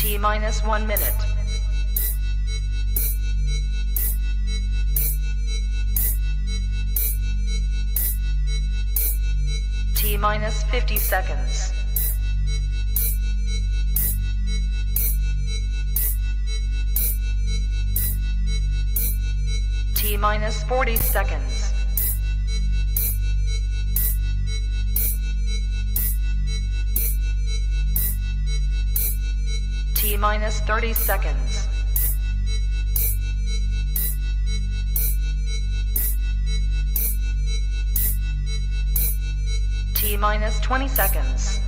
T-minus 1 minute. T-minus 50 seconds. T-minus 40 seconds. T-minus 30 seconds. T-minus 20 seconds.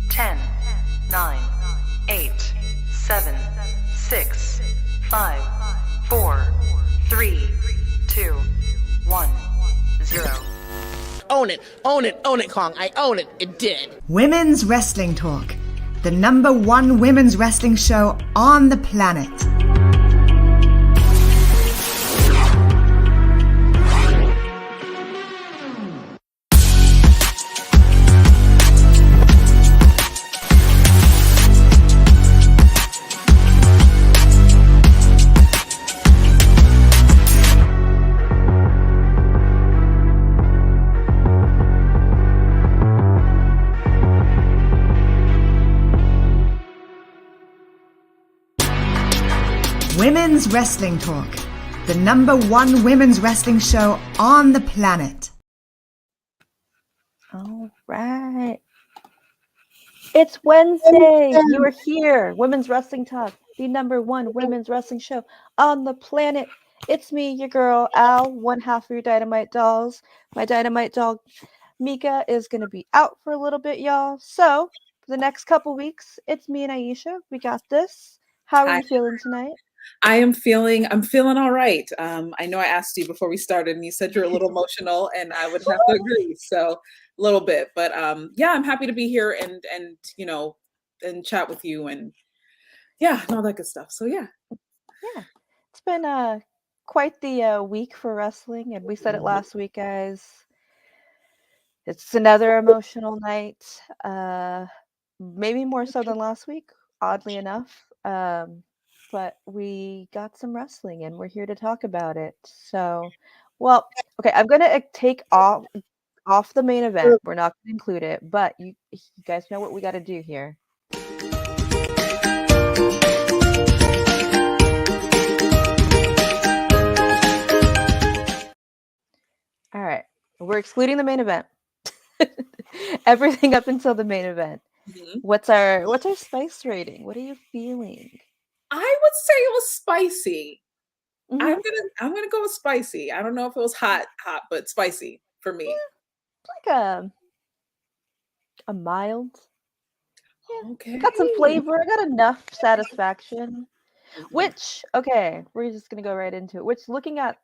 Ten, 9, 8, 7, 6, 5, 4, 3, 2, 1, 0. Own it, own it, own it, Kong. I own it. It did. Women's Wrestling Talk, the #1 women's wrestling show on the planet. Women's Wrestling Talk, the #1 women's wrestling show on the planet. All right. It's Wednesday. You are here. Women's Wrestling Talk, the #1 women's wrestling show on the planet. It's me, your girl, Al, one half of your Dynamite dolls. My Dynamite doll, Mika, is going to be out for a little bit, y'all. So, for the next couple weeks, it's me and Aisha. We got this. How are you feeling tonight? I'm feeling all right. I know I asked you before we started and you said you're a little emotional, and I would have to agree. So a little bit, but yeah, I'm happy to be here and you know, and chat with you and yeah, and all that good stuff. So yeah. It's been quite the week for wrestling, and we said it last week, guys. It's another emotional night. Maybe more so than last week, oddly enough. But we got some wrestling and we're here to talk about it. So, well, okay, I'm going to take off the main event. We're not going to include it, but you guys know what we got to do here. All right. We're excluding the main event. Everything up until the main event. Mm-hmm. What's our spice rating? What are you feeling? I would say it was spicy. Mm-hmm. I'm gonna go with spicy. I don't know if it was hot, but spicy for me. Like a mild. Yeah, okay. Got some flavor. I got enough satisfaction. Mm-hmm. Which, okay, we're just gonna go right into it. Which, looking at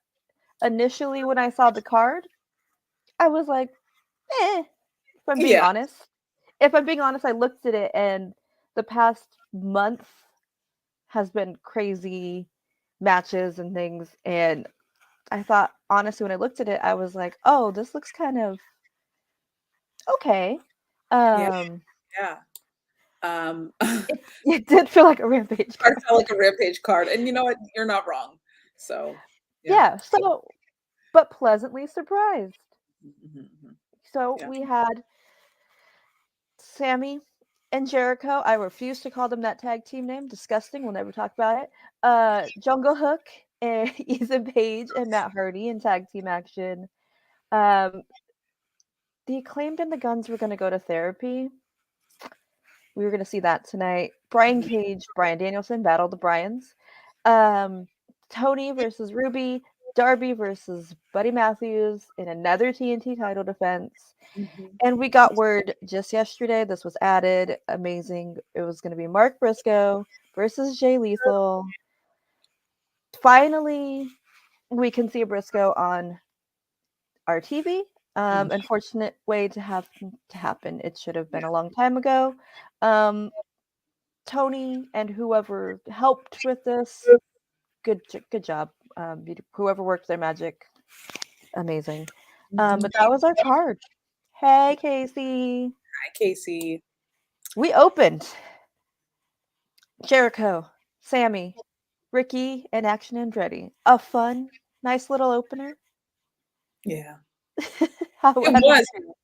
initially when I saw the card, I was like, eh. If I'm being honest. If I'm being honest, I looked at it and the past month has been crazy matches and things, and I thought, honestly, when I looked at it, I was like, oh, this looks kind of okay. It did feel like a Rampage card. It felt like a Rampage card, and you know what, you're not wrong. So so but pleasantly surprised. Mm-hmm. So we had Sammy and Jericho. I refuse to call them that tag team name. Disgusting. We'll never talk about it. Jungle Hook and Ethan Page and Matt Hardy in tag team action. The Acclaimed and the Guns were going to go to therapy. We were going to see that tonight. Brian Cage, Bryan Danielson battle the Bryans. Toni versus Ruby. Darby versus Buddy Matthews in another TNT title defense. Mm-hmm. And we got word just yesterday, this was added, amazing. It was going to be Mark Briscoe versus Jay Lethal. Finally, we can see a Briscoe on our TV. Unfortunate way to have to happen. It should have been a long time ago. Toni and whoever helped with this, good job. Whoever worked their magic, amazing. But that was our card. Hey, Casey. Hi, Casey. We opened Jericho, Sammy, Ricky, and Action Andretti. A fun, nice little opener. Yeah. How It do you was. feel?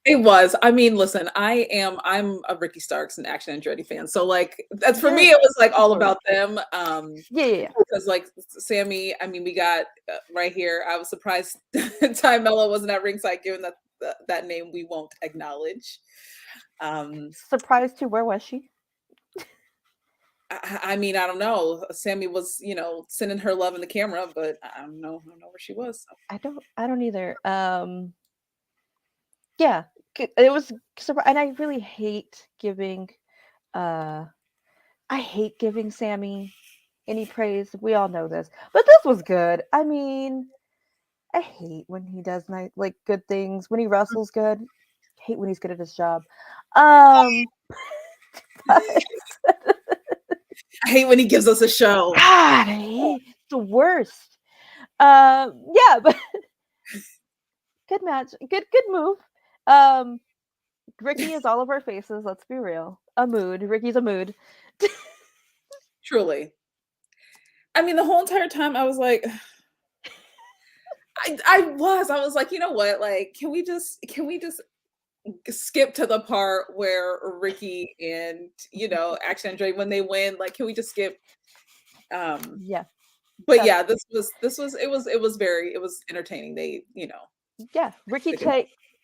It was. I mean, listen, I'm a Ricky Starks and Action Andretti fan. So like that's for me, it was like all about them. Yeah. Because like Sammy, I mean, we got right here. I was surprised Ty Mello wasn't at ringside, given that name we won't acknowledge. Surprised too. Where was she? I mean, I don't know. Sammy was, sending her love in the camera, but I don't know where she was. So. I don't either. Yeah, it was and I really hate giving Sammy any praise. We all know this. But this was good. I mean, I hate when he does like good things. When he wrestles good. Hate when he's good at his job. But I hate when he gives us a show. God, it's the worst. Yeah, but good match. Good move. Ricky is all of our faces, let's be real. A mood. Ricky's a mood. Truly. I mean, the whole entire time I was like I was like, you know what? Like, can we just skip to the part where Ricky and Action Andre, when they win, like, can we just skip? Yeah. But yeah, it was entertaining. They, Yeah, Ricky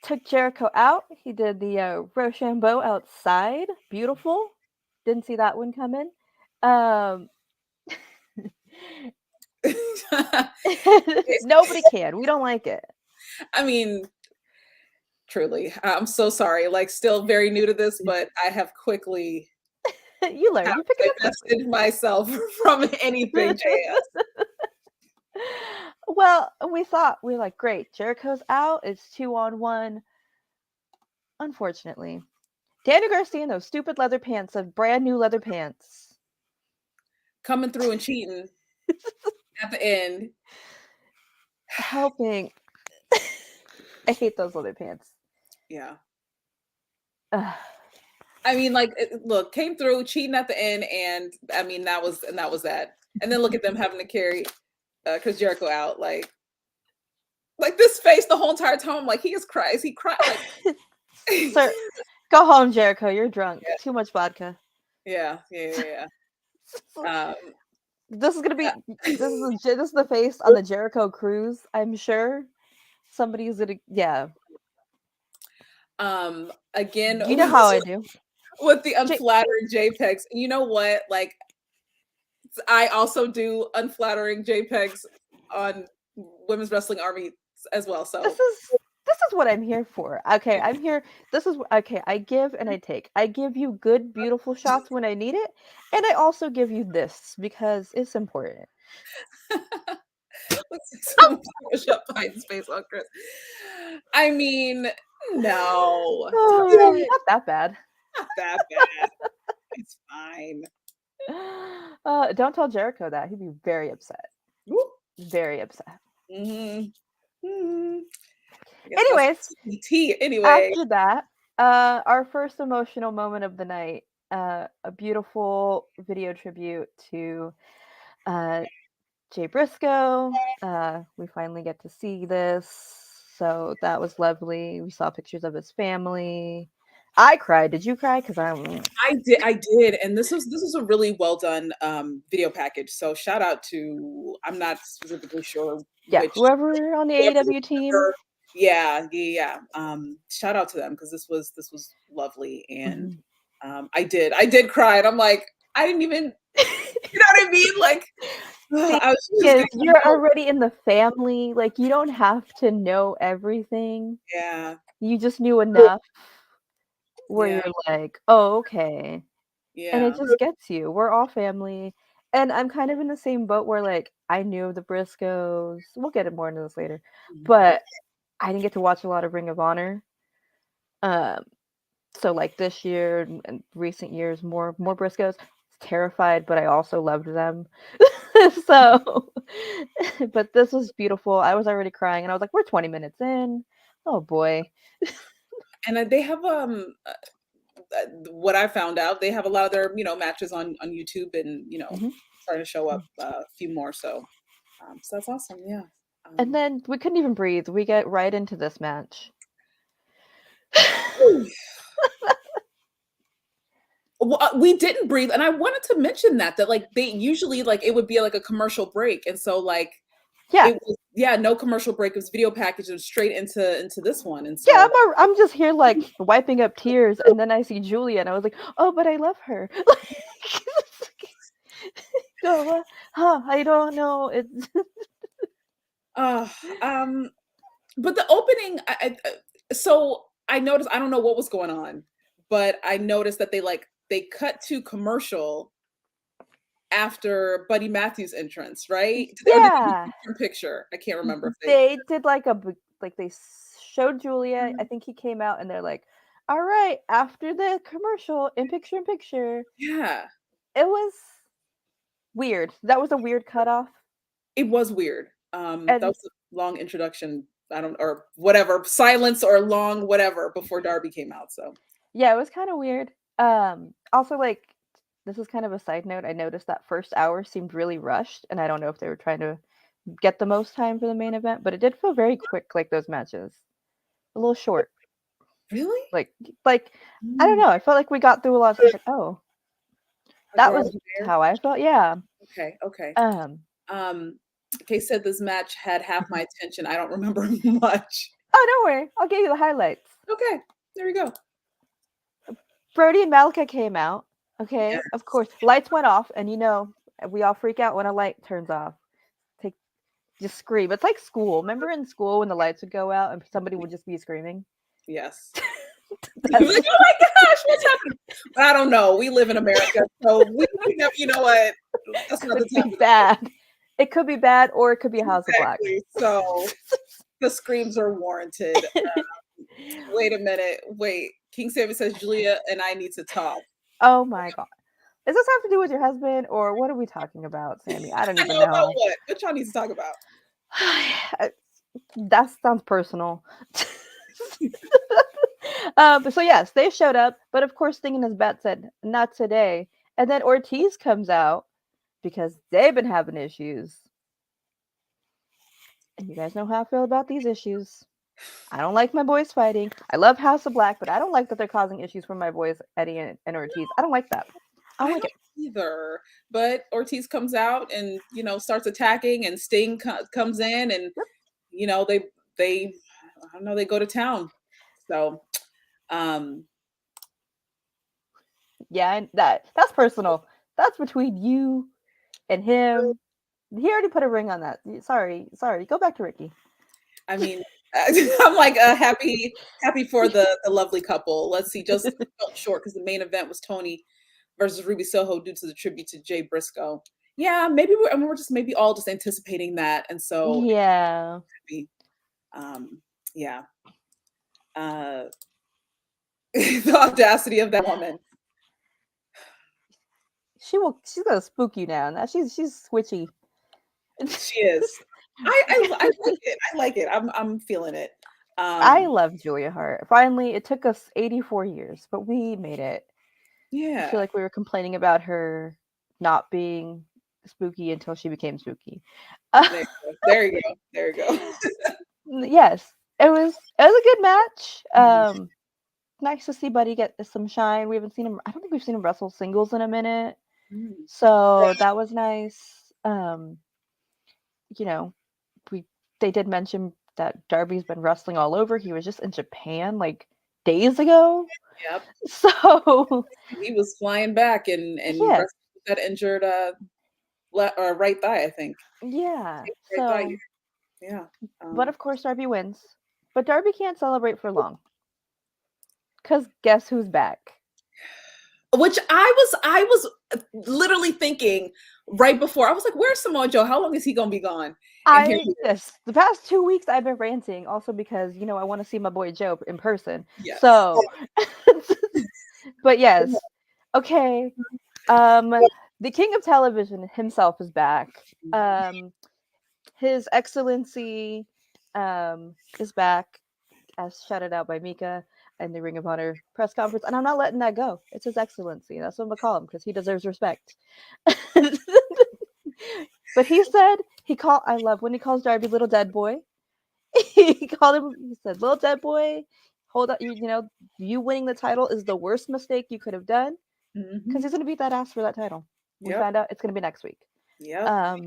took Jericho out. He did the Rochambeau outside. Beautiful. Didn't see that one coming. Nobody can. We don't like it. I mean, truly, I'm so sorry. Like, still very new to this, but I have quickly you learn. You pick it up. divested myself from anything JS. Well, we were like, great. Jericho's out. It's 2-on-1. Unfortunately, Daniel Garcia in those stupid leather pants, of brand new leather pants, coming through and cheating at the end. Helping. I hate those leather pants. Yeah. Ugh. I mean, like, look, came through cheating at the end, and I mean that was that. And then look at them having to carry Chris Jericho out, like this face the whole entire time. I'm like, he is cries. He cried. Like, sir, go home, Jericho. You're drunk. Yeah. Too much vodka. Yeah. This is gonna be this is the face on the Jericho cruise. I'm sure somebody's gonna Again, you know how I do with the unflattering JPEGs. You know what? Like, I also do unflattering JPEGs on Women's Wrestling Army as well. So this is what I'm here for. Okay, I'm here. This is okay. I give and I take. I give you good, beautiful shots when I need it, and I also give you this because it's important. Push up behind space on Chris. I mean, no, not that bad. Not that bad. It's fine. Don't tell Jericho that. He'd be very upset. Woo. Very upset. Anyways, anyway. After that, our first emotional moment of the night, a beautiful video tribute to Jay Briscoe. We finally get to see this, so that was lovely. We saw pictures of his family. I cried. Did you cry? Because I did, and this was a really well done video package. So shout out to, I'm not specifically sure. Whoever on the AEW team. Yeah. Shout out to them because this was lovely, and I did cry, and I'm like, I didn't even, you know what I mean? Like, you're already in the family. Like, you don't have to know everything. Yeah, you just knew enough where you're like, oh, okay. Yeah, and it just gets you. We're all family. And I'm kind of in the same boat where, like, I knew the Briscoes. We'll get more into this later. But I didn't get to watch a lot of Ring of Honor. So, like, this year and recent years, more Briscoes. Terrified, but I also loved them. So, but this was beautiful. I was already crying, and I was like, "We're 20 minutes in. Oh boy." And they have what I found out, they have a lot of their matches on YouTube, and Mhm. starting to show up a few more. So that's awesome. Yeah. And then we couldn't even breathe. We get right into this match. We didn't breathe, and I wanted to mention that like they usually like it would be like a commercial break, and so like Yeah, it was no commercial break. It was video package and straight into this one, and yeah. so I'm just here like wiping up tears, and then I see Julia, and I was like, "Oh, but I love her." Go, I don't know. It's uh but the opening, so I noticed, I don't know what was going on, but I noticed that they cut to commercial after Buddy Matthews' entrance, right? Or did they do yeah. picture? I can't remember if They did like like they showed Julia. I think he came out, and they're like, "All right, after the commercial, in picture." yeah, It was weird. That was a weird cutoff. it was weird. That And was a long introduction. I don't, or whatever, silence or long whatever before Darby came out. So yeah, it was kind of weird. Also, like, this is kind of a side note. I noticed that first hour seemed really rushed, and I don't know if they were trying to get the most time for the main event, but it did feel very quick, like those matches. A little short. really, Like I don't know. I felt like we got through a lot of stuff. Like, oh, like that we're was already there. how I felt. Yeah. Okay, okay. Um. Kay said this match had half my attention. I don't remember much. Oh, don't worry. I'll give you the highlights. Okay, there we go. Brody and Malika came out. Okay, Yes. of course. Lights went off, and we all freak out when a light turns off. Just scream. It's like school. Remember in school when the lights would go out and somebody would just be screaming? Yes. That's Like, oh my gosh, what's happening? I don't know. We live in America, so we never. You know what? That's not the could time. be bad. It could be bad, or it could be a House of Black. Exactly. So the screams are warranted. Wait a minute. Wait. King Sammy says Julia and I need to talk. Oh my god. Does this have to do with your husband, or what are we talking about, Sammy? I don't I even know about know. what? What y'all need to talk about? That sounds personal. So yes, they showed up, but of course, Sting and his bat said, "Not today." And then Ortiz comes out because they've been having issues. And you guys know how I feel about these issues. I don't like my boys fighting. I love House of Black, but I don't like that they're causing issues for my boys Eddie and Ortiz. I don't like that. I don't like it either. But Ortiz comes out and starts attacking, and Sting comes in, and they I don't know, they go to town. So yeah, and that's personal. That's between you and him. He already put a ring on that. Sorry. Go back to Ricky. I mean, I'm like happy for the lovely couple. Let's see, just felt short because the main event was Toni versus Ruby Soho due to the tribute to Jay Briscoe. Yeah, maybe we're just maybe all just anticipating that, and so yeah, yeah. The audacity of that woman. She's gonna spook you now. Now she's switchy. She is. I like it. I like it. I'm feeling it. I love Julia Hart. Finally, it took us 84 years, but we made it. Yeah. I feel like we were complaining about her not being spooky until she became spooky. There you go. Yes, it was a good match. Nice to see Buddy get some shine. We haven't seen him. I don't think we've seen him wrestle singles in a minute. So that was nice. They did mention that Darby's been wrestling all over. He was just in Japan like days ago. Yep. So he was flying back and yeah. that injured right thigh, I think. Yeah. Right thigh. Yeah. But of course Darby wins. But Darby can't celebrate for long. Because guess who's back? Which I was literally thinking right before. I was like, where's Samoa Joe? How long is he gonna be gone? The past 2 weeks I've been ranting also because I want to see my boy Joe in person. Yes. So but yes. Okay. the king of television himself is back. His Excellency is back, as shouted out by Mika in the Ring of Honor press conference, and I'm not letting that go. It's His Excellency. That's what I'm gonna call him because he deserves respect. But he said I love when he calls Darby little dead boy. He called him. He said, "Little dead boy, hold up. You winning the title is the worst mistake you could have done because he's gonna beat that ass for that title. We found out it's gonna be next week. Yeah,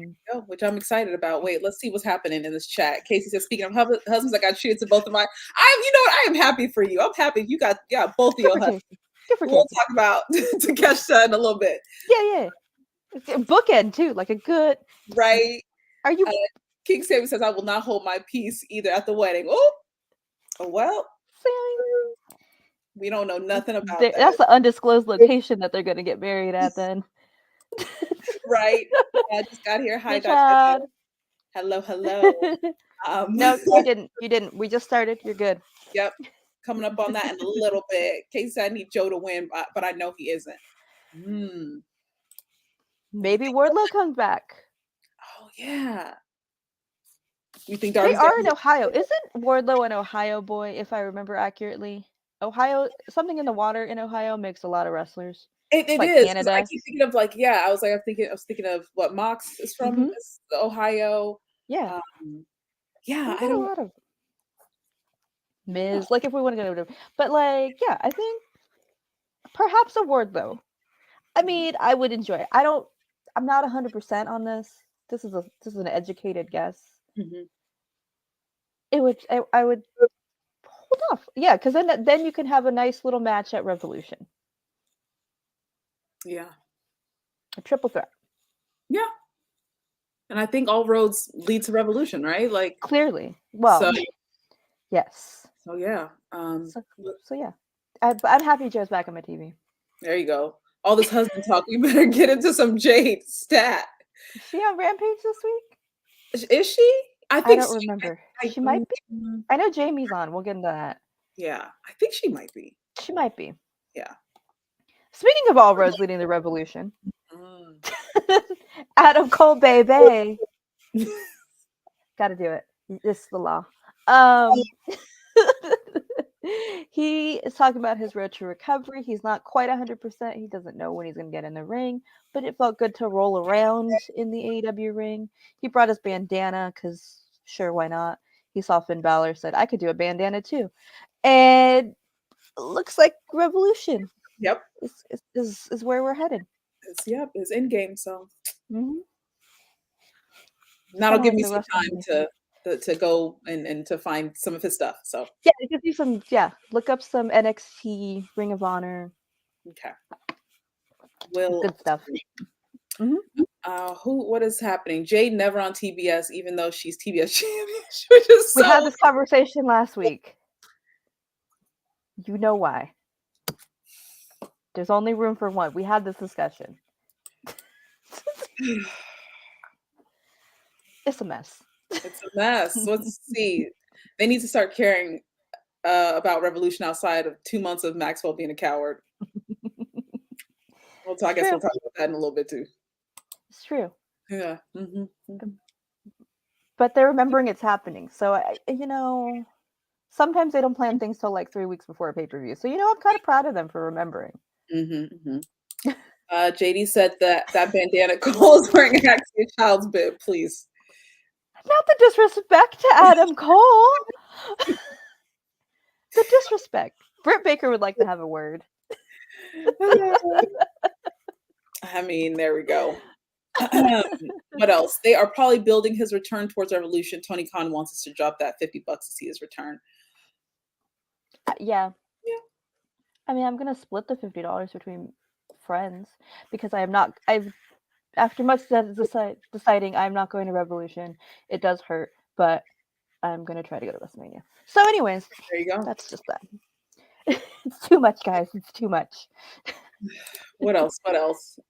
which I'm excited about. Wait, let's see what's happening in this chat. Casey says, speaking of husbands, I got treated to both of my. You know what? I am happy for you. I'm happy you got both of your husbands. We'll talk about Takeshita in a little bit. Yeah. It's a bookend too, like a good. Right. Are you? King Sammy says, I will not hold my peace either at the wedding. Oh, well. We don't know nothing about that. That's the undisclosed location that they're going to get married at then. Right. I just got here. Hi, Dr. Hello. No, you didn't. We just started. You're good. Yep. Coming up on that in a little bit. Casey said I need Joe to win, but I know he isn't. Maybe Wardlow comes back. Oh, yeah. You think they are in Ohio? Isn't Wardlow an Ohio boy, if I remember accurately? Ohio, something in the water in Ohio makes a lot of wrestlers. It like is. Canada. I keep thinking of I was thinking of what Mox is from Ohio. Yeah. Yeah. I don't. A lot of Miz, if we want to go to, but I think perhaps a Wardlow. I mean, I would enjoy it. I'm not 100% on this. This is an educated guess. I would hold off. Yeah, because then you can have a nice little match at Revolution. Yeah. A triple threat. Yeah. And I think all roads lead to Revolution, right? Clearly. Well, yes. So yeah. So yeah. I'm happy Joe's back on my TV. There you go. All this husband talk. We better get into some Jade stat. Is she on Rampage this week? Is she? I don't remember. She might be. I know Jamie's on. We'll get into that. Yeah, I think she might be. She might be. Yeah. Speaking of all roads leading to Revolution, Adam Cole, baby. Got to do it. It's the law. He is talking about his road to recovery. He's not quite 100%. He doesn't know when he's going to get in the ring, but it felt good to roll around in the AEW ring. He brought his bandana because, sure, why not? He saw Finn Balor, said, I could do a bandana too. And it looks like Revolution. Yep. Is where we're headed. It's in game, so. That'll give me some time to go and to find some of his stuff. So yeah, it gives you some look up some NXT Ring of Honor. Okay. Good stuff. What is happening? Jade never on TBS, even though she's TBS champion. We had this conversation last week. You know why? There's only room for one. We had this discussion. It's a mess. It's a mess. Let's see. They need to start caring about Revolution outside of 2 months of Maxwell being a coward. I guess we'll talk about that in a little bit too. It's true. Yeah. But they're remembering it's happening. So, sometimes they don't plan things till 3 weeks before a pay-per-view. So, I'm kind of proud of them for remembering. JD said that bandana Cole is wearing actually a child's bib, please. Not the disrespect to Adam Cole. The disrespect. Britt Baker would like to have a word. I mean, there we go. What else? They are probably building his return towards Revolution. Tony Khan wants us to drop that $50 to see his return. Yeah. I mean, I'm gonna split the $50 between friends because after much deciding I'm not going to Revolution. It does hurt, but I'm gonna try to go to WrestleMania. So, anyways, there you go. That's just that. It's too much, guys. It's too much. What else?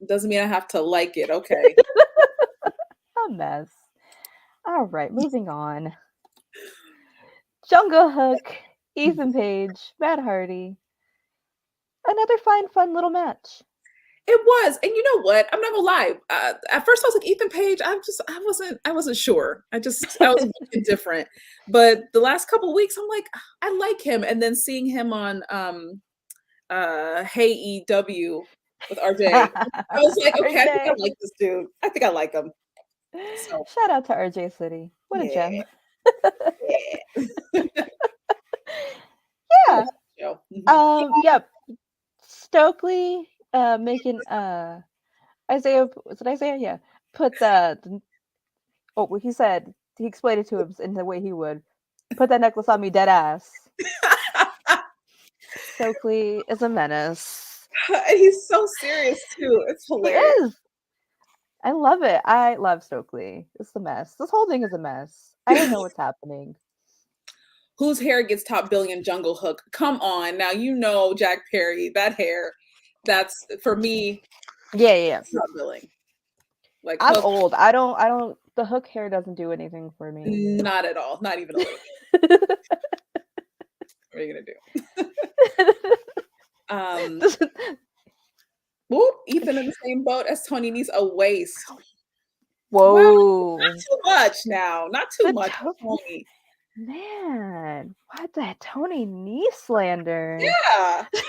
Doesn't mean I have to like it. Okay. A mess. All right, moving on. Jungle Hook, Ethan Page, Matt Hardy. Another fun little match. It was, and you know what? I'm not gonna lie. At first, I was like Ethan Page. I wasn't sure. I was indifferent. But the last couple of weeks, I'm like, I like him. And then seeing him on Hey EW with RJ, I was like, okay, I think I RJ. like this dude. I think I like him. So Shout out to RJ City. What a gem. yeah. Yeah. Mhm. Yep. Stokely making Isaiah, was it Isaiah? Yeah. Put what he said, he explained it to him in the way he would. Put that necklace on me, dead ass. Stokely is a menace. And he's so serious too. It's He hilarious. is. I love it. I love Stokely. It's a mess. This whole thing is a mess. I don't know what's happening. Whose hair gets top billing? Jungle Hook. Come on. Now you know Jack Perry, that hair. That's for me, Yeah. top billing. Like I'm Hook, old. I don't the Hook hair doesn't do anything for me. not at all. Not even a little bit. What are you gonna do? This is- Whoop, Ethan in the same boat as Toni needs a waist. Whoa. Well, not too much now. Not too The much. to- Toni. Man, what the Toni knee slander? Yeah. I think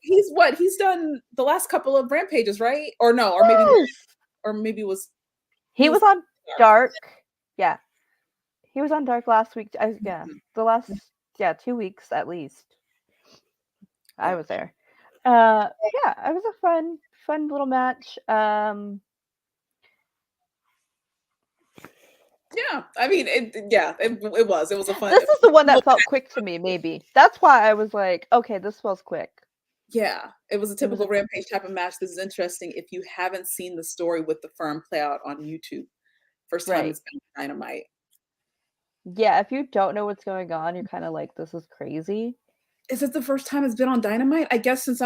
he's what? He's done the last couple of Rampages, right? Or no, or maybe it was He was on Dark. Yeah. He was on Dark last week. Yeah. The last 2 weeks at least. I was there. Yeah, it was a fun little match. Yeah, I mean, it was a fun. This is the one that felt quick to me, maybe. That's why I was like, okay, this feels quick. Yeah, it was a typical Rampage type of match. This is interesting. If you haven't seen the story with the firm play out on YouTube, first time it's been Dynamite. Yeah, if you don't know what's going on, you're kind of like, this is crazy. Is it the first time it's been on Dynamite? I guess since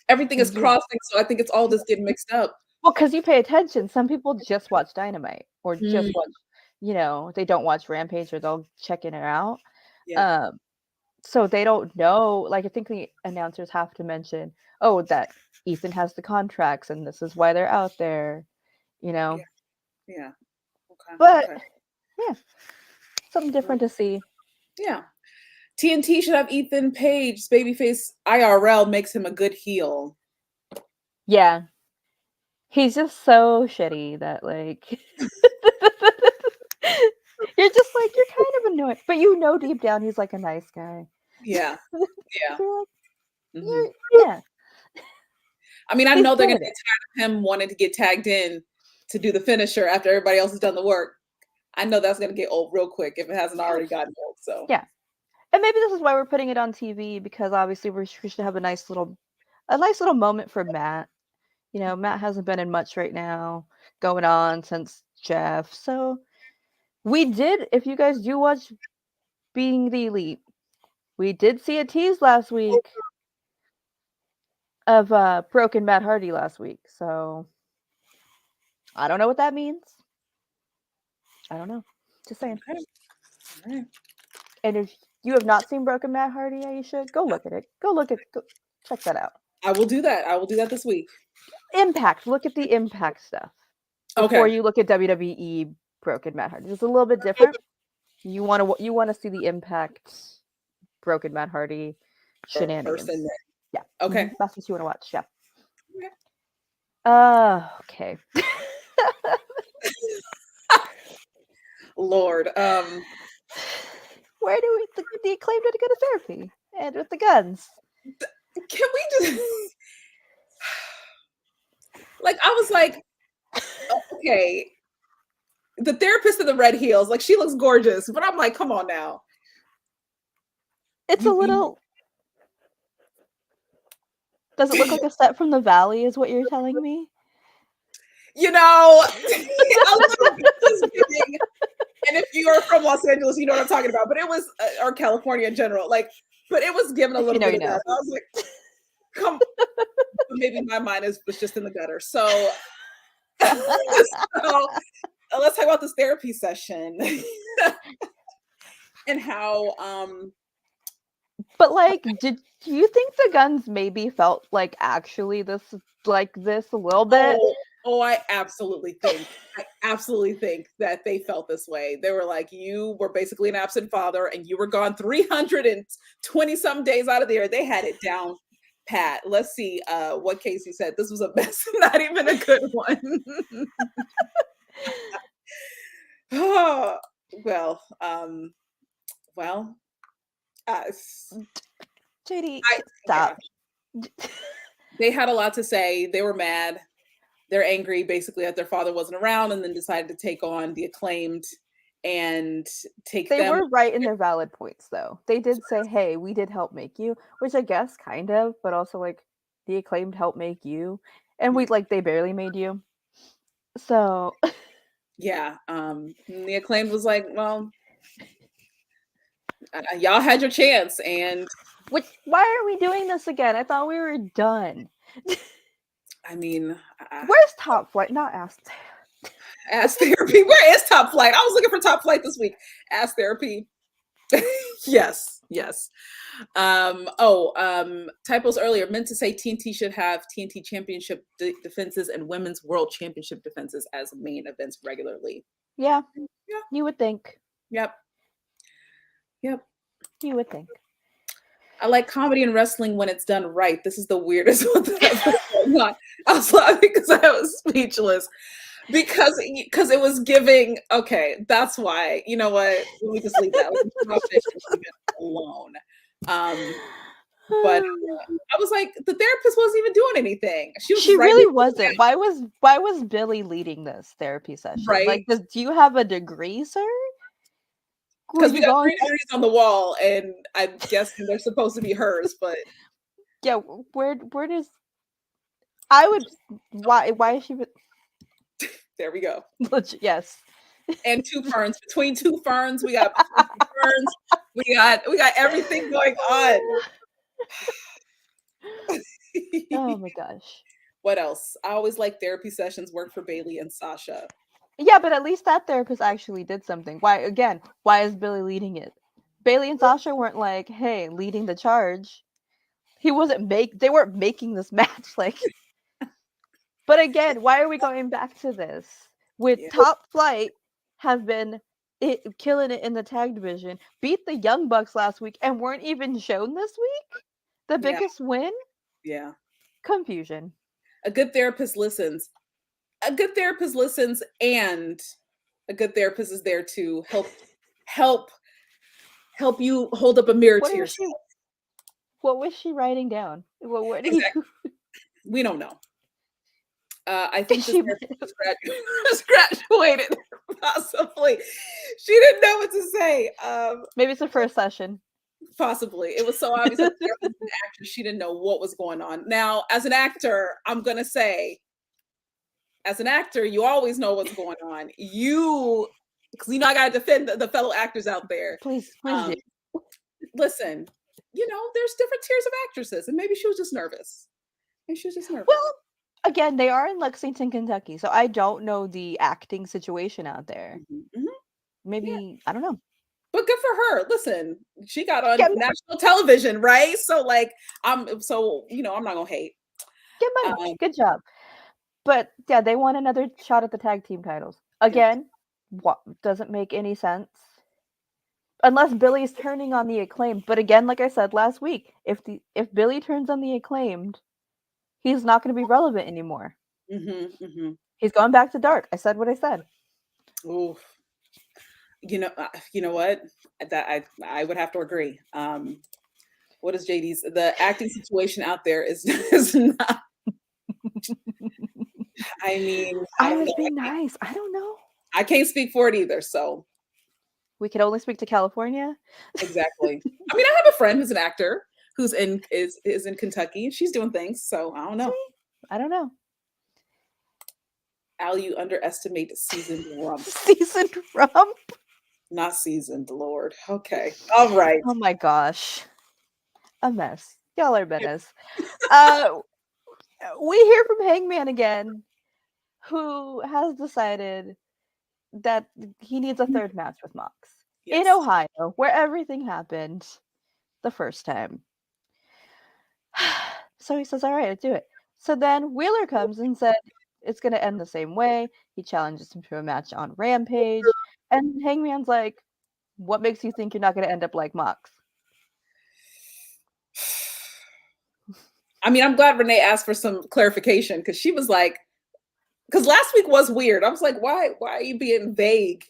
everything is crossing, so I think it's all just getting mixed up. Well, because you pay attention. Some people just watch Dynamite or just watch, they don't watch Rampage or they'll check in or out. Yeah. So they don't know. Like, I think the announcers have to mention, that Ethan has the contracts and this is why they're out there, Yeah. Okay. But yeah, something different to see. Yeah. TNT should have Ethan Page's babyface IRL makes him a good heel. Yeah. He's just so shitty that, like, you're just like, you're kind of annoyed. But deep down he's like a nice guy. Yeah. Yeah. Yeah. I mean, I know they're going to get tired of him wanting to get tagged in to do the finisher after everybody else has done the work. I know that's going to get old real quick if it hasn't already gotten old. So yeah. And maybe this is why we're putting it on TV, because obviously we should have a nice little moment for Matt. Matt hasn't been in much right now going on since Jeff. So we did, if you guys do watch Being the Elite, we did see a tease last week of Broken Matt Hardy last week. So I don't know what that means. I don't know. Just saying. All right. And if you have not seen Broken Matt Hardy, you should go look at it. Go check that out. I will do that. I will do that this week. Impact. Look at the Impact stuff before you look at WWE Broken Matt Hardy. It's a little bit different. You want to see the Impact Broken Matt Hardy shenanigans. Yeah. Okay. That's what you want to watch. Yeah. Okay. Lord. Where do the Acclaimed to go to therapy? And with the guns. Can we just like, I was like, okay, the therapist in the red heels, like, she looks gorgeous, but I'm like, come on now. It's a little. Does it look like a set from the Valley? Is what you're telling me? A little bit just giving. And if you are from Los Angeles, you know what I'm talking about. But it was, or California in general, but it was given a little bit of that. I was like, come. Maybe my mind was just in the gutter. So let's talk about this therapy session and how But like, do you think the Guns maybe felt like actually this a little bit? I absolutely think that they felt this way. They were like, you were basically an absent father and you were gone 320 some days out of the year. They had it down pat. Let's see what Casey said. This was a mess, not even a good one. Oh, well, JD, stop. They had a lot to say. They were mad. They're angry basically that their father wasn't around, and then decided to take on the Acclaimed and take They them. were right in their valid points, though. They did say, hey, we did help make you, which I guess kind of, but also like the Acclaimed helped make you. And they barely made you. So yeah. The Acclaimed was like, well, y'all had your chance, and why are we doing this again? I thought we were done. I mean, where's Top Flight? Not Ass Therapy. Where is Top Flight? I was looking for Top Flight this week. Ass Therapy. Yes. Typos earlier meant to say TNT should have TNT Championship defenses and Women's World Championship defenses as main events regularly. Yeah. You would think. Yep. You would think. I like comedy and wrestling when it's done right. This is the weirdest one that I've ever going on. I was laughing because I was speechless. Because it was giving, okay, that's why. You know what? Let me just leave that alone. But I was like, the therapist wasn't even doing anything. She really wasn't. Why was Billy leading this therapy session? Right? Like, do you have a degree, sir? Because we got 3 degrees on the wall, and I'm guessing they're supposed to be hers, but yeah, where does I would why is she? There we go. Yes. And 2 ferns. Between 2 ferns, we got ferns. We got everything going on. Oh my gosh. What else? I always like therapy sessions work for Bailey and Sasha. Yeah, but at least that therapist actually did something. Why is Billy leading it? Bailey and Sasha weren't like, hey, leading the charge. They weren't making this match like. But again, why are we going back to this? Top Flight have been killing it in the tag division, beat the Young Bucks last week, and weren't even shown this week? The biggest win? Yeah. Confusion. A good therapist listens. And a good therapist is there to help you hold up a mirror to yourself. What was she writing down? What exactly. We don't know. I think this therapist was graduated, possibly. She didn't know what to say. Maybe it's the first session. Possibly. It was so obvious that there was an actress, she didn't know what was going on. Now, as an actor, I'm going to say, as an actor, you always know what's going on. Because I got to defend the fellow actors out there. Please listen, there's different tiers of actresses, and maybe she was just nervous. Well, again, they are in Lexington, Kentucky, so I don't know the acting situation out there. Mm-hmm. Maybe, I don't know. But good for her. Listen, she got on national television, right? So I'm not gonna hate. Get money. Good job. But yeah, they won another shot at the tag team titles. Again, what doesn't make any sense. Unless Billy's turning on the Acclaimed. But again, like I said last week, if Billy turns on the Acclaimed, he's not going to be relevant anymore. He's going back to dark. I said what I said. Ooh. You know what? That I would have to agree. What is JD's? The acting situation out there is not. I mean, I would be nice. I don't know. I can't speak for it either. So we could only speak to California. Exactly. I mean, I have a friend who's an actor who's in Kentucky, and she's doing things. So I don't know. Al, you underestimate seasoned rump. Seasoned rump? Not seasoned, Lord. Okay. All right. Oh my gosh. A mess. Y'all are menace. We hear from Hangman again, who has decided that he needs a third match with Mox in Ohio, where everything happened. the first time. So he says, all right, do it. So then Wheeler comes and said it's going to end the same way. He challenges him to a match on Rampage. And Hangman's like, what makes you think you're not going to end up like Mox? I mean, I'm glad Renee asked for some clarification because she was like, because last week was weird. I was like, why are you being vague?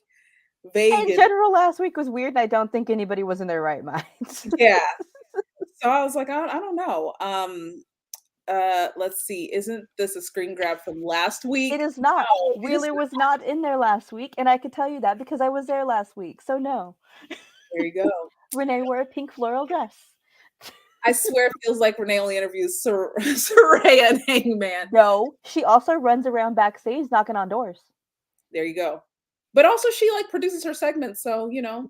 In general, last week was weird, and I don't think anybody was in their right minds. Yeah. So I was like, I don't know. Let's see. Isn't this a screen grab from last week? It is not. No, Wheeler was not in there last week, and I could tell you that because I was there last week. So no. There you go. Renee wore a pink floral dress. I swear it feels like Renee only interviews Saraya and Hangman. No, she also runs around backstage knocking on doors. There you go. But also she like produces her segments, so you know.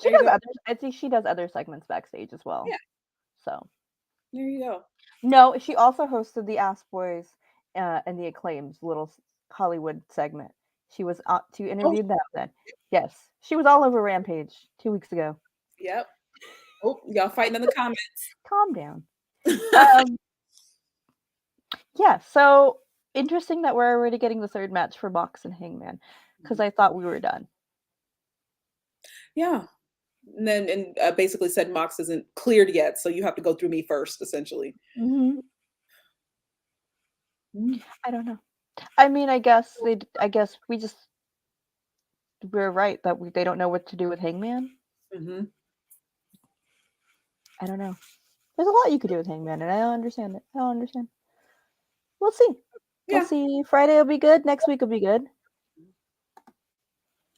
She does other, I think she does other segments backstage as well. Yeah. So there you go. No, she also hosted the Ass Boys and the Acclaims little Hollywood segment. She was to interview them then. Yes. She was all over Rampage 2 weeks ago. Yep. Oh, y'all fighting in the comments. Calm down. Yeah, so interesting that we're already getting the third match for Mox and Hangman because I thought we were done. Yeah. And then basically said Mox isn't cleared yet, so you have to go through me first, essentially. Mm-hmm. I don't know. I mean, I guess we're right that they don't know what to do with Hangman. Mm-hmm. I don't know. There's a lot you could do with Hangman, and I don't understand it. I don't understand. We'll see. Yeah. We'll see. Friday will be good. Next week will be good.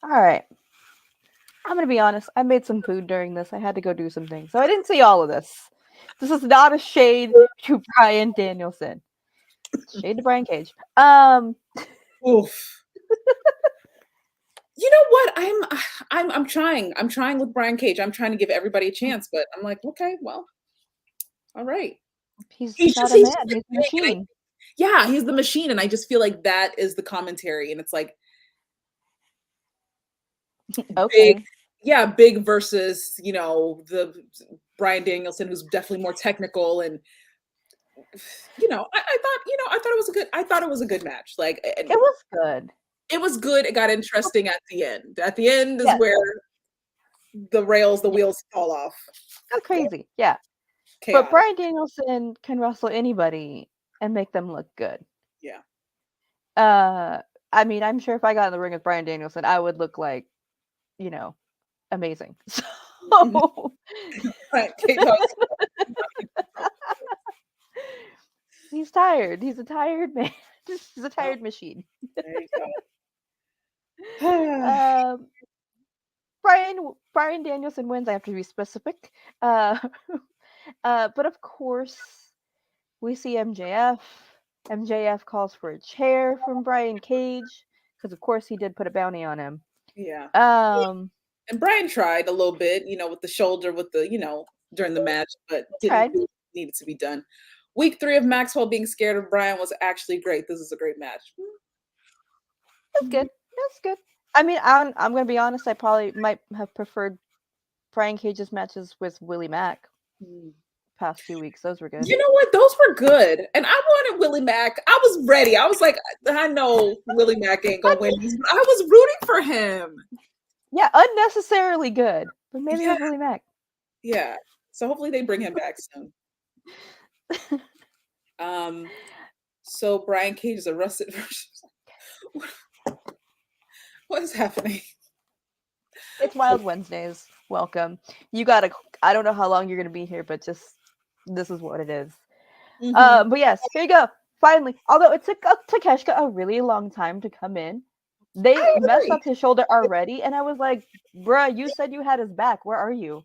All right. I'm going to be honest. I made some food during this. I had to go do some things. So I didn't see all of this. This is not a shade to Bryan Danielson. Shade to Brian Cage. Oof. You know what? I'm trying. I'm trying with Brian Cage. I'm trying to give everybody a chance, but I'm like, okay, well, all right. He's not a man. He's a machine. Yeah, he's the machine, and I just feel like that is the commentary, and it's like, okay, big versus the Bryan Danielson, who's definitely more technical, and I thought it was a good match. Like it was good. It was good. It got interesting at the end. At the end is where the wheels fall off. Got crazy, yeah. Chaotic. But Bryan Danielson can wrestle anybody and make them look good. Yeah. I mean, I'm sure if I got in the ring with Bryan Danielson, I would look like, amazing. So he's tired. He's a tired man. He's a tired machine. There you go. Bryan Danielson wins. I have to be specific. But of course, we see MJF. MJF calls for a chair from Brian Cage because, of course, he did put a bounty on him. Yeah. And Brian tried a little bit, with the shoulder, during the match, but didn't need it to be done. Week 3 of Maxwell being scared of Brian was actually great. This is a great match. That's good. That's good. I mean, I'm going to be honest. I probably might have preferred Brian Cage's matches with Willie Mack past 2 weeks. Those were good. You know what? Those were good. And I wanted Willie Mack. I was ready. I was like, I know Willie Mack ain't going to win these, but I was rooting for him. Yeah, unnecessarily good. But maybe with Willie Mack. Yeah. So hopefully they bring him back soon. So Brian Cage is arrested. What is happening? It's Wild Wednesdays. Welcome. I don't know how long you're gonna be here, but just this is what it is. Mm-hmm. But yes, here you go. Finally, although it took Takeshita a really long time to come in, they messed up his shoulder already, and I was like, bruh, you said you had his back. Where are you?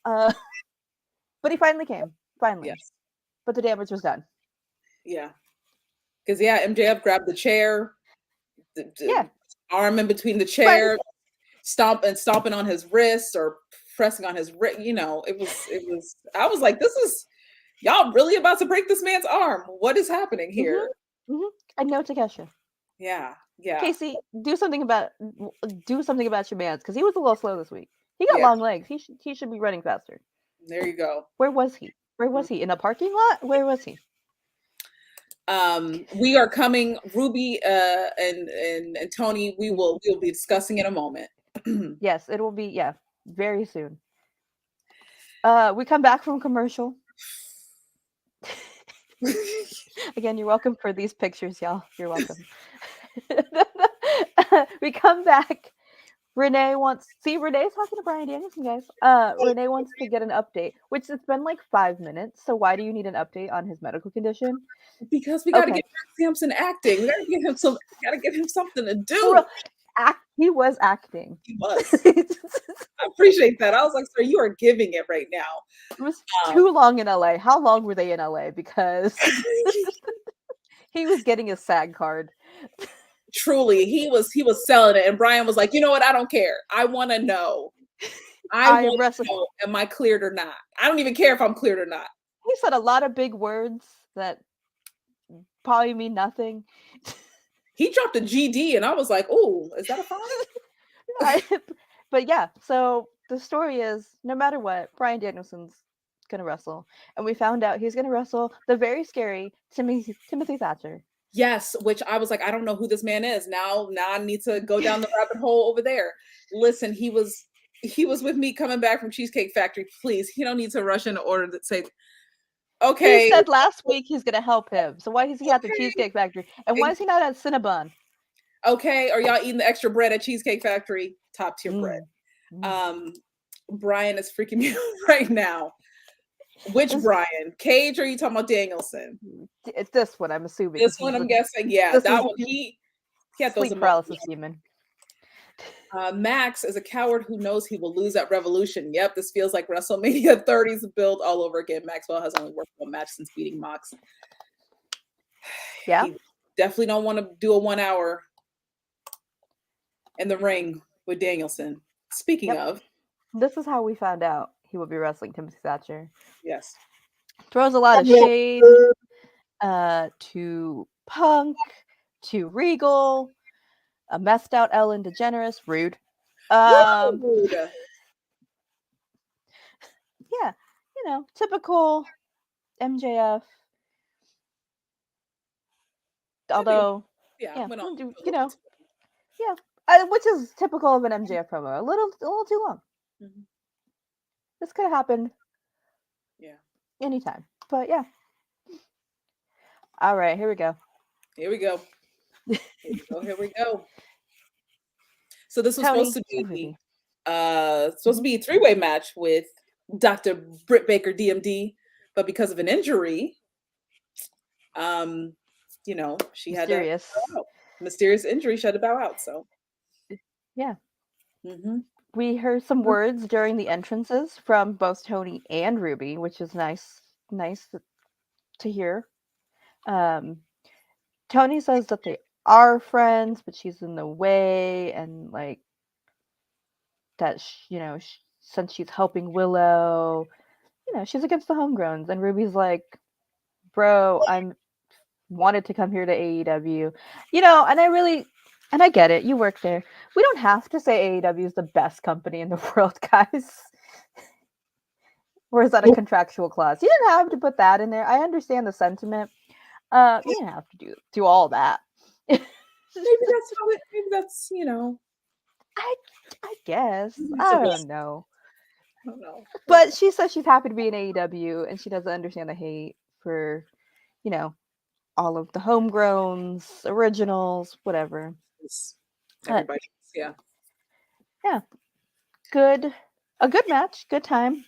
But he finally came. Finally. Yes. But the damage was done. Yeah. Because, MJF grabbed the chair, the arm in between the chair, stomping on his wrist or pressing on his wrist. It was, I was like, y'all really about to break this man's arm. What is happening here? Mm-hmm. I know Takeshita. Yeah. Yeah. Casey, do something about your man's because he was a little slow this week. He got long legs. He should be running faster. There you go. Where was he? Where was he? In a parking lot? Where was he? We are coming, Ruby and Toni. We'll be discussing in a moment. Yes, it will be very soon. We come back from commercial. Again, you're welcome for these pictures, y'all. You're welcome. We come back. Renee's talking to Bryan Danielson, guys. Renee wants to get an update, which it's been like 5 minutes. So why do you need an update on his medical condition? Because we got to get Samson acting. We got to give him something to do. He was acting. He was. I appreciate that. I was like, sir, you are giving it right now. It was too long in LA. How long were they in LA? Because he was getting a SAG card. Truly, he was selling it, and Bryan was like, you know what? I don't care. I want to know. I want to know, am I cleared or not? I don't even care if I'm cleared or not. He said a lot of big words that probably mean nothing. He dropped a GD, and I was like, oh, is that a fine? But yeah, so the story is, no matter what, Bryan Danielson's going to wrestle. And we found out he's going to wrestle the very scary Timothy Thatcher. Yes, which I was like, I don't know who this man is. Now I need to go down the rabbit hole over there. Listen, he was with me coming back from Cheesecake Factory. Please, he don't need to rush in order to say, okay. He said last week he's going to help him. So why is he at the Cheesecake Factory? And why is he not at Cinnabon? Okay, are y'all eating the extra bread at Cheesecake Factory? Top tier bread. Bryan is freaking me out right now. Which Bryan? Cage, or are you talking about Danielson? It's this one, I'm assuming. This one, I'm guessing. Yeah, that one. He had those paralysis demon. Max is a coward who knows he will lose at Revolution. Yep, this feels like WrestleMania 30's build all over again. Maxwell has only worked one match since beating Mox. Yeah, he definitely don't want to do a 1 hour in the ring with Danielson. Speaking of, this is how we found out he will be wrestling Timothy Thatcher. Yes. Throws a lot of shade to Punk, to Regal, a messed out Ellen DeGeneres. Rude. Rude. Yeah, typical MJF. Although, which is typical of an MJF promo. A little too long. Mm-hmm. This could have happened. Yeah. Anytime. But yeah. All right, here we go. Here we go. So this was supposed to be a three-way match with Dr. Britt Baker, DMD, but because of an injury, she had a mysterious injury. She had to bow out. So, yeah. Mm-hmm. We heard some words during the entrances from both Toni and Ruby, which is nice to hear. Toni says that they are friends, but she's in the way, and like that, since she's helping Willow, she's against the homegrowns. And Ruby's like, bro, I'm wanted to come here to AEW, and I get it. You work there. We don't have to say AEW is the best company in the world, guys. Or is that a contractual clause? You didn't have to put that in there. I understand the sentiment. You didn't have to do all that. Maybe that's how it. Maybe that's I guess. I don't know. I don't know. But she says she's happy to be in AEW, and she doesn't understand the hate for, all of the homegrowns, originals, whatever. Everybody, yeah. A good match, good time.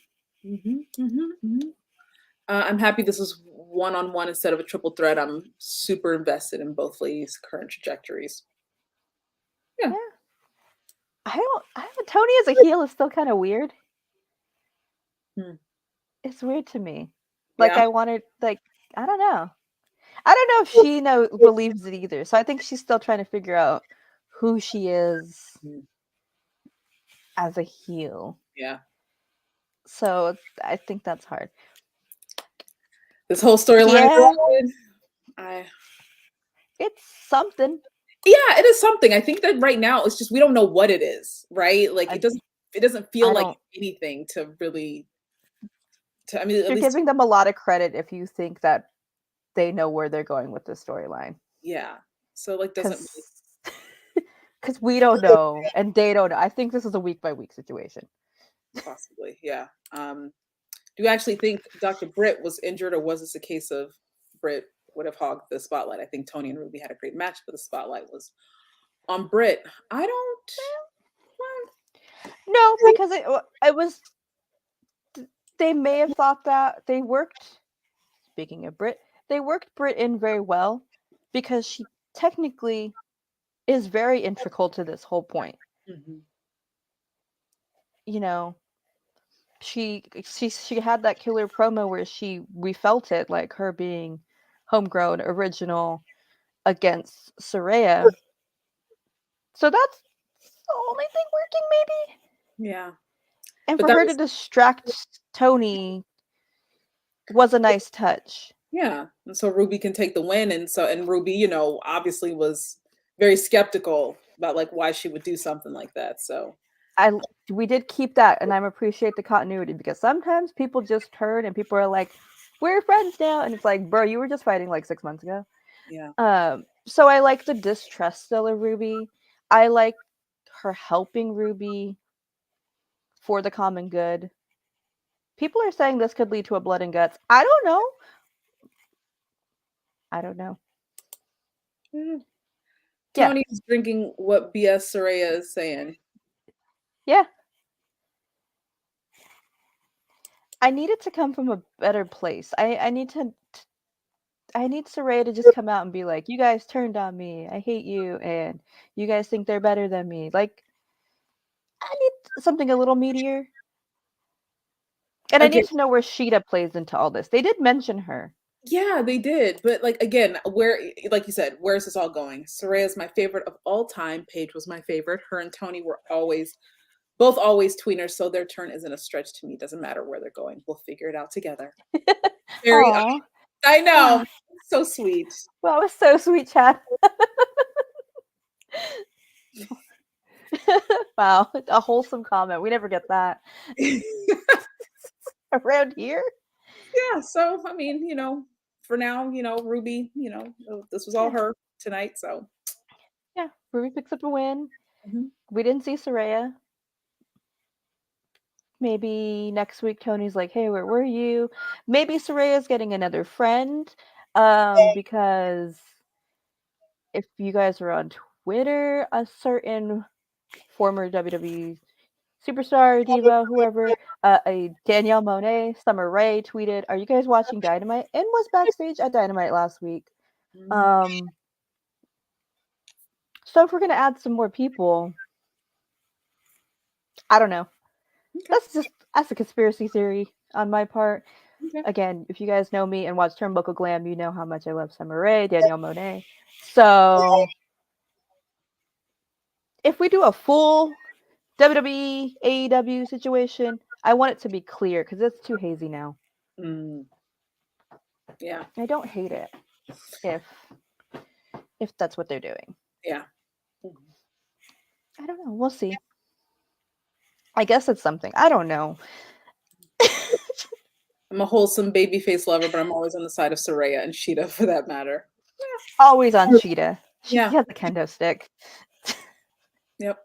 I'm happy this is one-on-one instead of a triple threat. I'm super invested in both ladies' current trajectories. Yeah. Toni as a heel is still kind of weird. It's weird to me. Like, I wanted, I don't know. I don't know if she believes it either. So I think she's still trying to figure out who she is as a heel. Yeah. So I think that's hard. This whole storyline, it's something. Yeah, it is something. I think that right now it's just we don't know what it is, right? Like it doesn't feel like anything to really I mean, at You're least, giving them a lot of credit if you think that they know where they're going with this storyline. yeah. So like, doesn't Because we don't know and they don't know. I think this is a week by week situation. possibly, yeah. Do you actually think Dr. Britt was injured, or was this a case of Britt would have hogged the spotlight? I think Toni and Ruby had a great match, but the spotlight was on Britt. I don't. No, because it was. They may have thought that they worked. Speaking of Britt, they worked Britt in very well because she technically is very integral to this whole point. Mhm. You know, she had that killer promo where we felt it, like her being homegrown, original against Saraya. So that's the only thing working, maybe. Yeah. And But for that her was- to distract Toni was a nice touch. Yeah. And so Ruby can take the win. And Ruby, you know, obviously was very skeptical about like why she would do something like that. So We did keep that, and I appreciate the continuity, because sometimes people just turn and people are like, "We're friends now," and it's like, bro, you were just fighting like 6 months ago. yeah. So I like the distrust still of Ruby. I like her helping Ruby for the common good. People are saying this could lead to a blood and guts. I don't know. I don't know. Mm. Yeah. Tony's drinking what BS Saraya is saying. Yeah. I need it to come from a better place. I need Saraya to just come out and be like, "You guys turned on me. I hate you, and you guys think they're better than me." Like, I need something a little meatier. And I Again, need to know where Sheeta plays into all this. They did mention her. yeah, they did. But like again, where like you said, where's this all going? Saraya's my favorite of all time. Paige was my favorite. Her and Toni were both always tweeners, so their turn isn't a stretch to me. Doesn't matter where they're going. We'll figure it out together. Very Aw. I know. So sweet. Well, it was so sweet, Chad. Wow, a wholesome comment. We never get that around here. Yeah, so I mean, you know, for now, you know, Ruby, you know, this was all her tonight. So Yeah, Ruby picks up a win. mhm. We didn't see Saraya. Maybe next week Tony's like, "Hey, where were you?" Maybe Saraya's getting another friend. Because if you guys are on Twitter, a certain former WWE superstar, diva, whoever, a Danielle Monet, Summer Rae tweeted, "Are you guys watching Dynamite?" and was backstage at Dynamite last week. So if we're gonna add some more people, I don't know. That's a conspiracy theory on my part. Okay. Again, if you guys know me and watch Turnbuckle Glam, you know how much I love Summer Rae, Danielle Monet. So if we do a full WWE, AEW situation, I want it to be clear because it's too hazy now. Mm. Yeah. I don't hate it if that's what they're doing. Yeah. I don't know. We'll see. I guess it's something. I don't know. I'm a wholesome babyface lover, but I'm always on the side of Saraya and Sheeta for that matter. Always on Sheeta. She Yeah. has the kendo stick. Yep.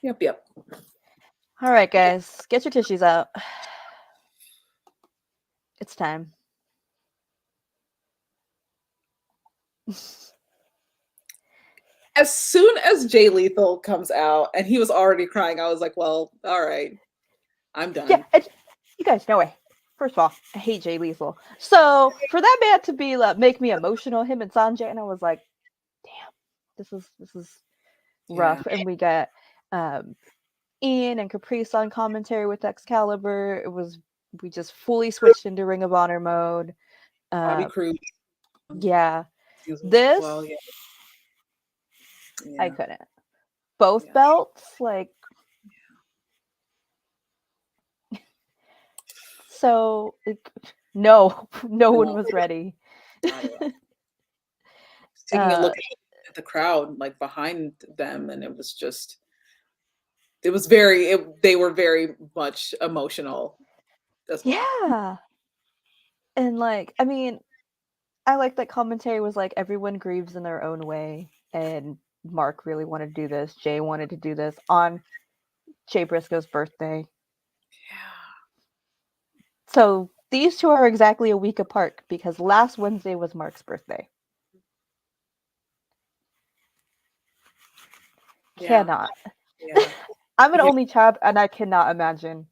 Yep. All right, guys. Get your tissues out. It's time. As soon as Jay Lethal comes out and he was already crying, I was like, well, all right. I'm done. Yeah, you guys know it. First of all, I hate Jay Lethal. So for that man to be make me emotional, him and Sanjay, and I was like, damn, this is rough. Yeah. And we got Ian and Caprice on commentary with Excalibur. We just fully switched into Ring of Honor mode. Bobby Cruz. Yeah. This well, yeah. I couldn't. Both belts, like. So no one was ready. Taking a look at the crowd, like behind them, and it was just, they were very much emotional. as well. Yeah. And like, I mean, I like that commentary was like everyone grieves in their own way, and Mark really wanted to do this. Jay wanted to do this on Jay Briscoe's birthday. So these two are exactly a week apart because last Wednesday was Mark's birthday. Yeah. Cannot. Yeah. I'm an Yeah. only child, and I cannot imagine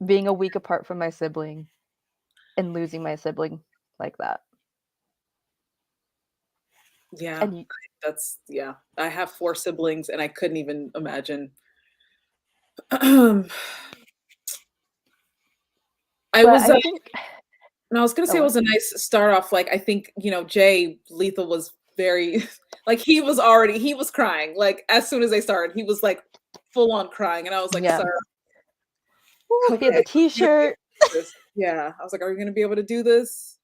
being a week apart from my sibling and losing my sibling like that. Yeah. And That's yeah. I have 4 siblings and I couldn't even imagine. I but was I think and I was gonna say it oh was a nice start off. Like I think, Jay Lethal was very like he was crying. Like as soon as they started, he was like full on crying. And I was like, yeah. sir, Ooh, he had okay. the T-shirt. Yeah. I was like, are we gonna be able to do this?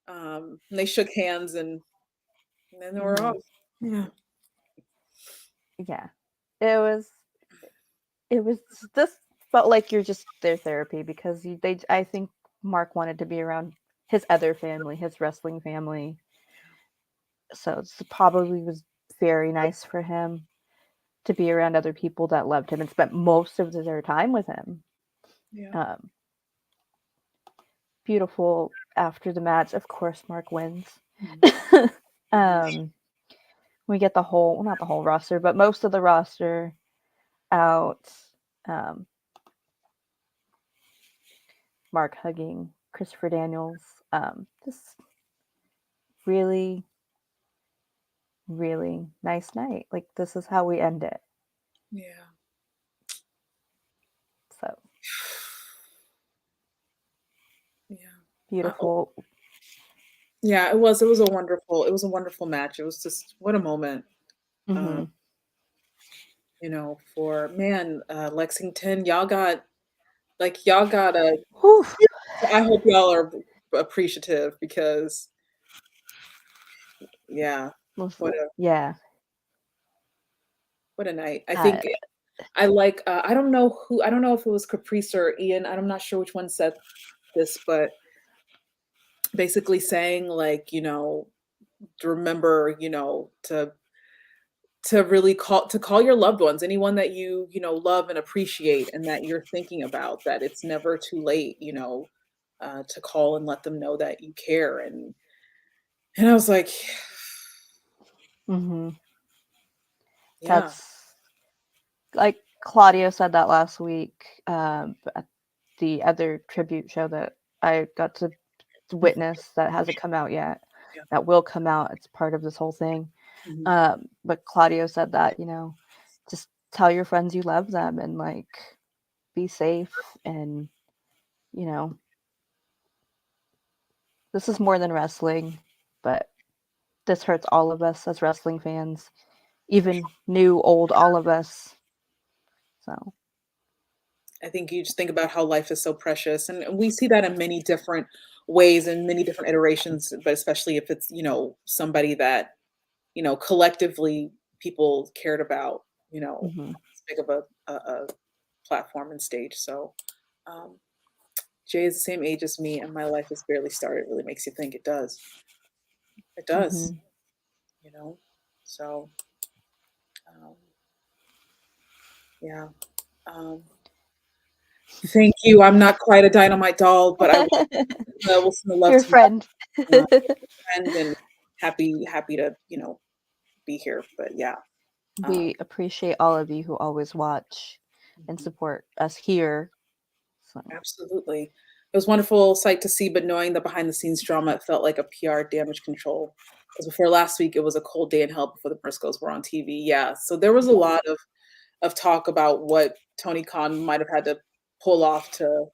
And they shook hands and then they were off. Yeah. Yeah, it was this felt like you're just their therapy because I think Mark wanted to be around his other family, his wrestling family. So it probably was very nice for him to be around other people that loved him and spent most of their time with him. Yeah. Um, beautiful after the match. Of course, Mark wins. We get the whole, well, not the whole roster, but most of the roster out. Um, Mark hugging Christopher Daniels. Just really, really nice night. Like this is how we end it. Yeah. So Yeah. beautiful. Yeah, it was a wonderful match. It was just what a moment. Mm-hmm. For man, Lexington, y'all got a Whew. I hope y'all are appreciative because yeah, what a Yeah. what a night. I Uh, think I I don't know if it was Caprice or Ian. I'm not sure which one said this, but basically saying like, to remember, to really call your loved ones, anyone that love and appreciate and that you're thinking about, that it's never too late, to call and let them know that you care. And I was like, mm-hmm. yeah. That's like Claudio said that last week at the other tribute show that I got to witness that hasn't come out yet. Yeah. That will come out. It's part of this whole thing. Mhm. But Claudio said that, just tell your friends you love them and like be safe and, this is more than wrestling, but this hurts all of us as wrestling fans, even new, old, all of us. So, I think you just think about how life is so precious, and we see that in many different ways and many different iterations, but especially if it's, somebody that, collectively people cared about, mm-hmm. as big of a platform and stage. So, um, Jay is the same age as me, and my life has barely started. It really makes you think. It does. It does. Mm-hmm. You know. So, um, yeah. Um, thank you. I'm not quite a dynamite doll, but I will send the love Your to friend. you, friend, and happy to be here. But yeah. We appreciate all of you who always watch and support us here. So, Absolutely. It was a wonderful sight to see, but knowing the behind the scenes drama, it felt like a PR damage control. Because before last week, it was a cold day in hell before the Briscoes were on TV. Yeah. So there was a lot of talk about what Tony Khan might have had to pull off to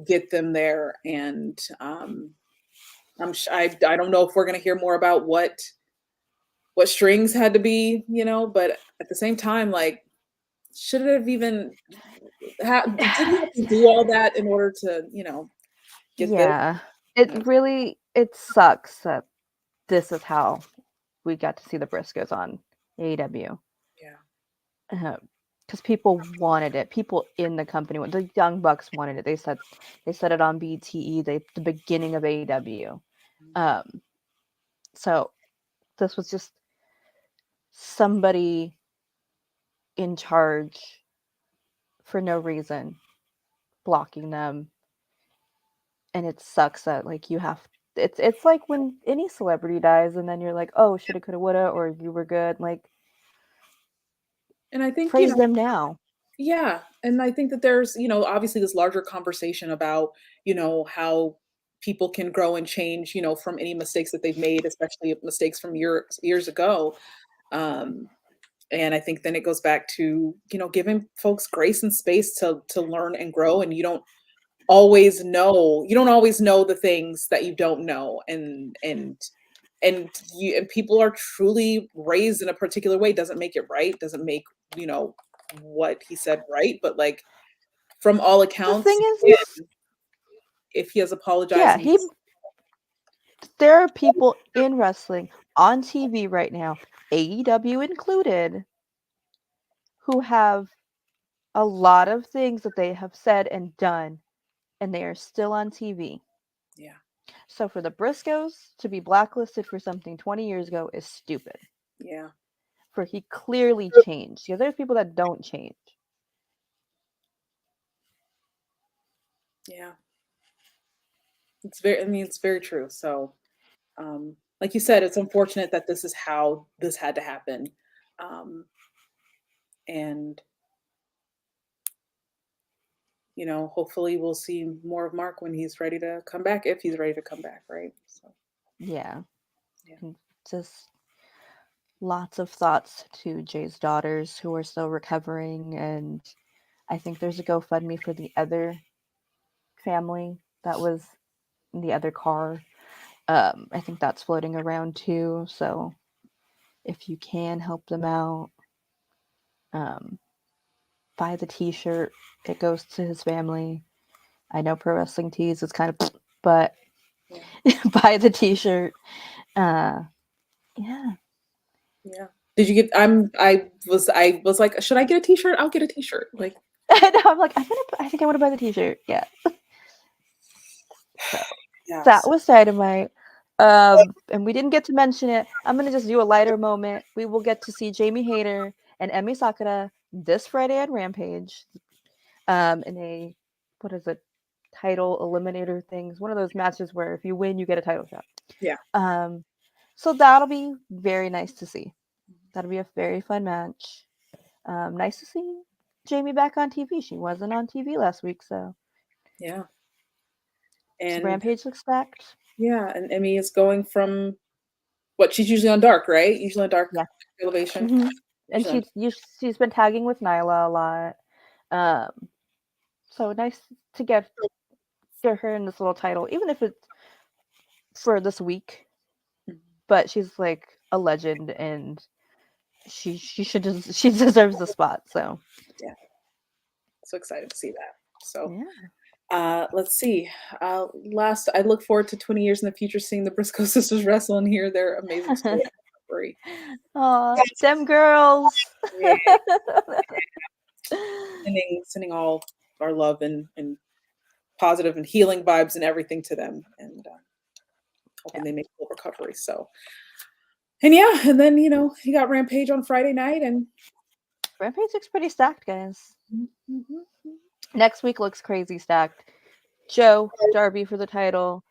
get them there. And I don't know if we're going to hear more about what strings had to be, but at the same time, like, should it have even did he have to do all that in order to, get this? yeah, it sucks that this is how we got to see the Briscoes on AEW. Yeah. Uh, because people wanted it. People in the company, the Young Bucks wanted it. They said it on BTE, the beginning of AEW. So this was just somebody in charge for no reason blocking them, and it sucks that like you have. It's like when any celebrity dies, and then you're like, oh, shoulda, coulda, woulda, or you were good. Like, And I think, praise them now. yeah. And I think that there's, obviously this larger conversation about, how people can grow and change, from any mistakes that they've made, especially mistakes from years ago. Um, and I think then it goes back to, giving folks grace and space to learn and grow. And you don't always know the things that you don't know. And people are truly raised in a particular way. Doesn't make it right, doesn't make, what he said right, but like from all The accounts, thing is, if he has apologized, yeah, there are people in wrestling on TV right now, AEW included, who have a lot of things that they have said and done, and they are still on TV. yeah, So for the Briscoes to be blacklisted for something 20 years ago is stupid. yeah, For he clearly changed. Because there's people that don't change. yeah. It's very true. So, like you said, it's unfortunate that this is how this had to happen. And hopefully we'll see more of Mark when he's ready to come back, if he's ready to come back, right? So, Yeah. yeah. And just lots of thoughts to Jay's daughters who are still recovering. And I think there's a GoFundMe for the other family that was in the other car. I think that's floating around too. So if you can help them out, buy the t-shirt. It goes to his family. I know Pro Wrestling Tees is kind of, but Yeah. buy the t-shirt. Yeah. Yeah. Did you get? I was like, should I get a T-shirt? I'll get a T-shirt. Like, And I'm like, I think I want to buy the t-shirt. Yeah. So that yes. was Dynamite. And we didn't get to mention it. I'm gonna just do a lighter moment. We will get to see Jamie Hayter and Emi Sakura this Friday at Rampage. In a, what is it, title eliminator things. One of those matches where if you win, you get a title shot. Yeah. So that'll be very nice to see. That'll be a very fun match. Nice to see Jamie back on TV. She wasn't on TV last week, so Yeah. And Rampage looks stacked. yeah, and Emmy is going from what she's usually on Dark, right? Usually on Dark Yeah. Elevation. Mm-hmm. And Usually she's been tagging with Nyla a lot. So nice to get her in this little title, even if it's for this week. Mhm. But she's like a legend, and she deserves the spot. So Yeah. So excited to see that. So yeah. let's see. Last, I look forward to 20 years in the future seeing the Briscoe sisters wrestle and hear their amazing story. Aw, them girls. Yeah. Sending all our love and positive and healing vibes and everything to them, and hoping they make a full recovery. So, and yeah, and then you got Rampage on Friday night, and Rampage looks pretty stacked, guys. mm-hmm. Next week looks crazy stacked. Joe Darby for the title.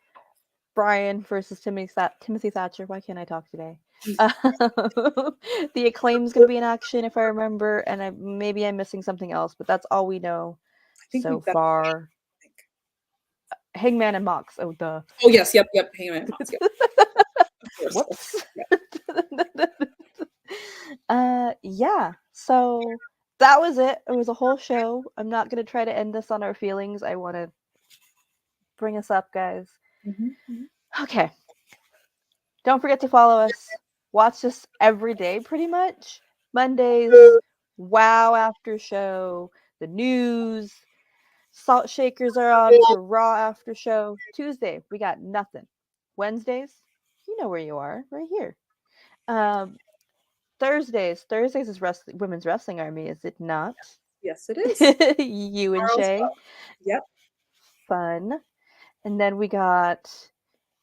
Brian versus Timothy Thatcher. Why can't I talk today? The Acclaim's going to be in action, if I remember, and maybe I'm missing something else, but that's all we know I think so far. Hangman and Mox. Oh, duh. Oh yes, yep, Hangman and Mox. Yep. Whoops. Yep. Yeah. So that was it. It was a whole show. I'm not going to try to end this on our feelings. I want to bring us up, guys. Mm-hmm. Okay. Don't forget to follow us. Watch us every day, pretty much. Mondays, Wow After Show, the news. Salt Shakers are on for Raw After Show. Tuesday, we got nothing. Wednesdays, you know where you are, right here. Thursdays is Women's Wrestling Army, is it not? Yes, it is. You and Tomorrow's Shay. up. Yep. Fun. And then we got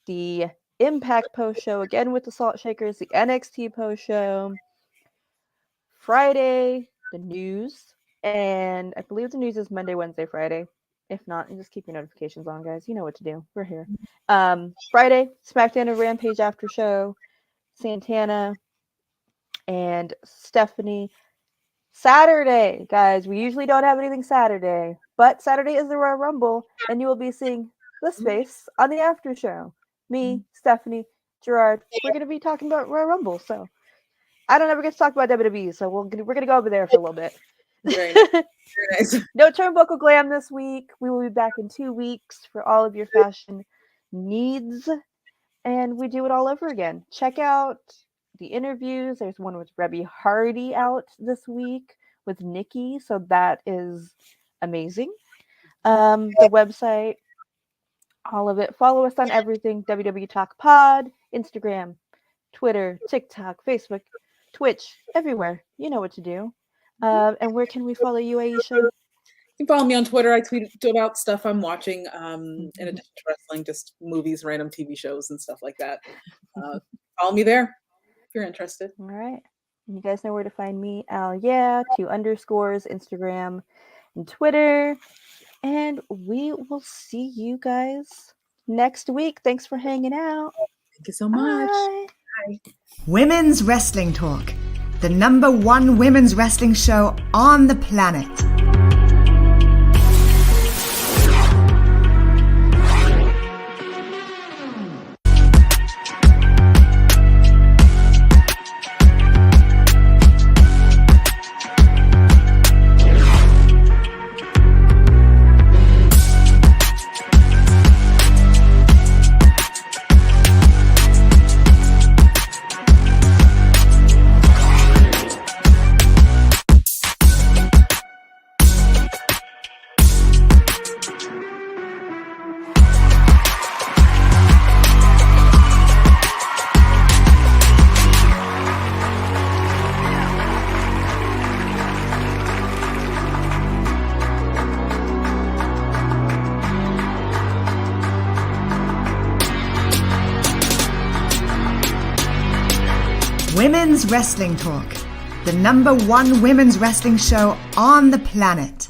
the Impact post show again with the Salt Shakers, the NXT post show. Friday, the news. And I believe the news is Monday, Wednesday, Friday. If not, just keep your notifications on, guys. You know what to do. We're here. Friday, SmackDown and Rampage after show. Santana and Stephanie. Saturday, guys. We usually don't have anything Saturday, but Saturday is the Royal Rumble, and you will be seeing this face on the after show. Me, Stephanie, Gerard. We're gonna be talking about Royal Rumble, so I don't ever get to talk about WWE, so we're gonna go over there for a little bit. Very nice. Very nice. No Turnbuckle Glam this week. We will be back in 2 weeks for all of your fashion needs, and we do it all over again. Check out the interviews. There's one with Rebby Hardy out this week with Nikki, so that is amazing. The website, all of it. Follow us on everything. WWE Talk Pod, Instagram, Twitter, TikTok, Facebook, Twitch, everywhere. You know what to do. And where can we follow you, Aisha? You can follow me on Twitter. I tweet about stuff I'm watching, in addition to wrestling, just movies, random TV shows, and stuff like that. Follow me there if you're interested. All right. You guys know where to find me. 2 underscores, Instagram and Twitter. And we will see you guys next week. Thanks for hanging out. Thank you so much. Bye. Bye. Women's Wrestling Talk, the #1 women's wrestling show on the planet. Women's Wrestling Talk, the #1 women's wrestling show on the planet.